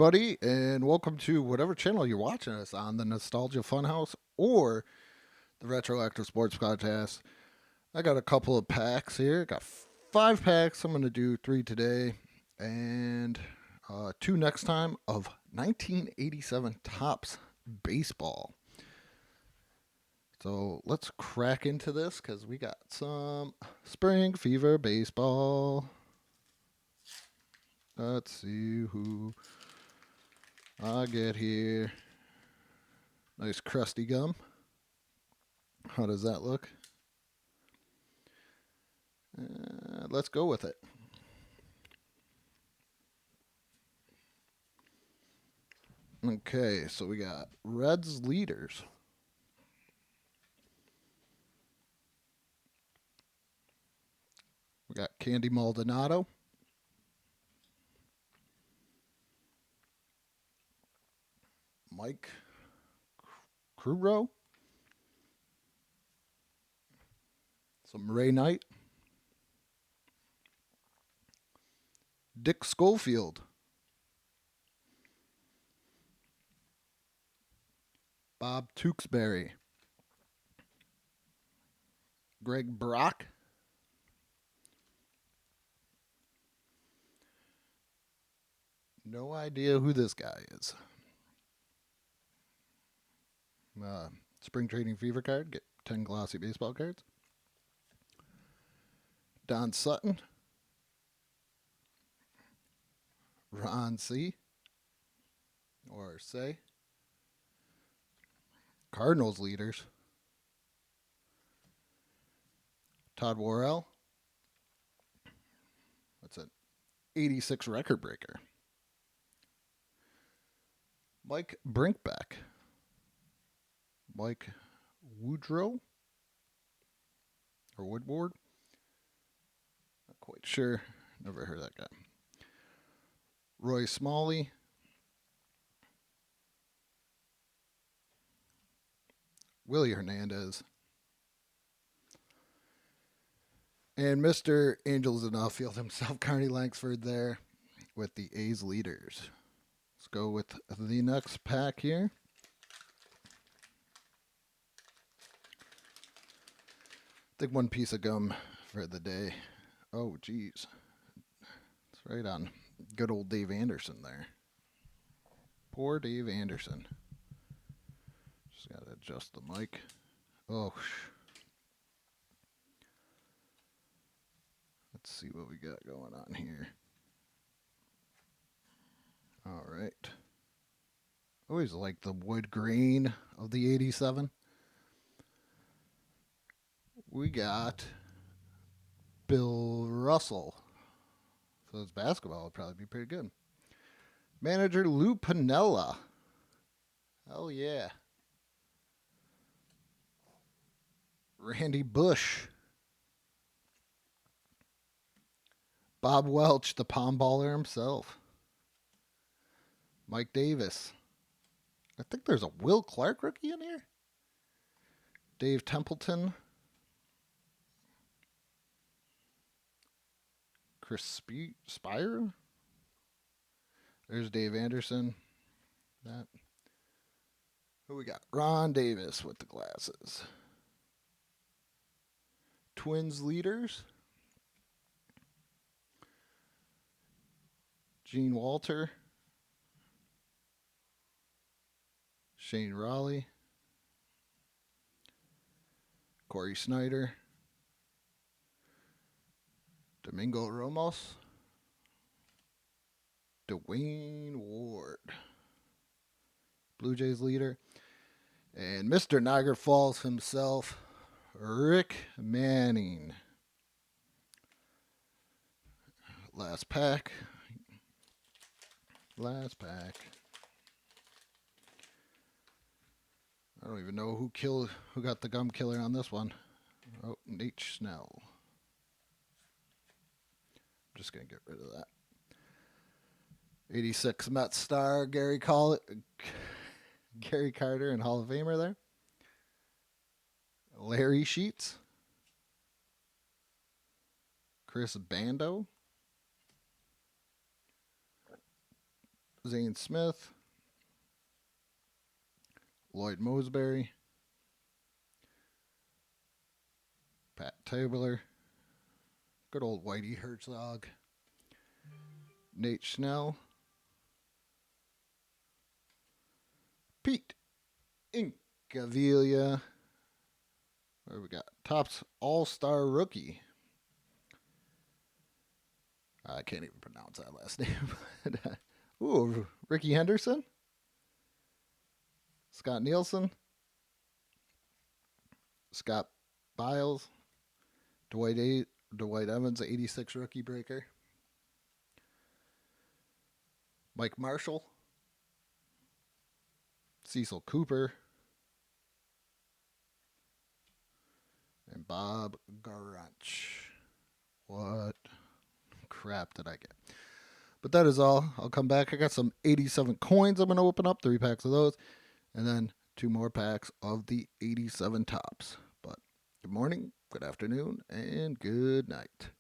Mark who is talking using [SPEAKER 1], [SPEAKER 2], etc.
[SPEAKER 1] everybody, and welcome to whatever channel you're watching us on, the Nostalgia Funhouse or the Retroactive Sports Podcast. I got a couple of packs here. Got 5 packs. I'm going to do 3 today and 2 next time of 1987 Topps Baseball. So let's crack into this because we got some Spring Fever Baseball. Let's see who I get here. Nice crusty gum. How does that look? Let's go with it. Okay, so we got Reds leaders. We got Candy Maldonado. Mike Kruro. Some Ray Knight. Dick Schofield. Bob Tewksbury. Greg Brock. No idea who this guy is. Spring Trading Fever card. Get 10 glossy baseball cards. Don Sutton. Ron C. Or Say. Cardinals leaders. Todd Worrell. That's an 86 record breaker. Mike Brinkbeck. Mike Woodrow. Or Woodward. Not quite sure. Never heard that guy. Roy Smalley. Willie Hernandez. And Mr. Angels in Outfield himself, Carney Langsford, there with the A's leaders. Let's go with the next pack here. I think one piece of gum for the day. Oh, geez. It's right on good old Dave Anderson there. Poor Dave Anderson. Just got to adjust the mic. Oh, let's see what we got going on here. All right. Always like the wood grain of the 87. We got Bill Russell. So his basketball would probably be pretty good. Manager Lou Piniella. Hell yeah. Randy Bush. Bob Welch, the palm baller himself. Mike Davis. I think there's a Will Clark rookie in here. Dave Templeton. Chris Spire. There's Dave Anderson. That. Who we got? Ron Davis with the glasses. Twins leaders. Gene Walter. Shane Raleigh. Corey Snyder. Domingo Ramos. Dwayne Ward. Blue Jays leader. And Mr. Niagara Falls himself, Rick Manning. Last pack. Last pack. I don't even know who got the gum killer on this one. Oh, Nate Snell. I'm just going to get rid of that. 86 Met star Gary Carter and Hall of Famer there. Larry Sheets. Chris Bando. Zane Smith, Lloyd Mosbury, Pat Tabler, good old Whitey Herzog, Nate Schnell, Pete Incaviglia. What we got? Topps All-Star Rookie. I can't even pronounce that last name. Ooh, Ricky Henderson, Scott Nielsen, Scott Biles, Dwight Evans, 86 rookie breaker, Mike Marshall, Cecil Cooper, and Bob Garunch. What crap did I get? But that is all. I'll come back. I got some 87 coins I'm going to open up, 3 packs of those, and then 2 more packs of the 87 tops. But good morning, good afternoon, and good night.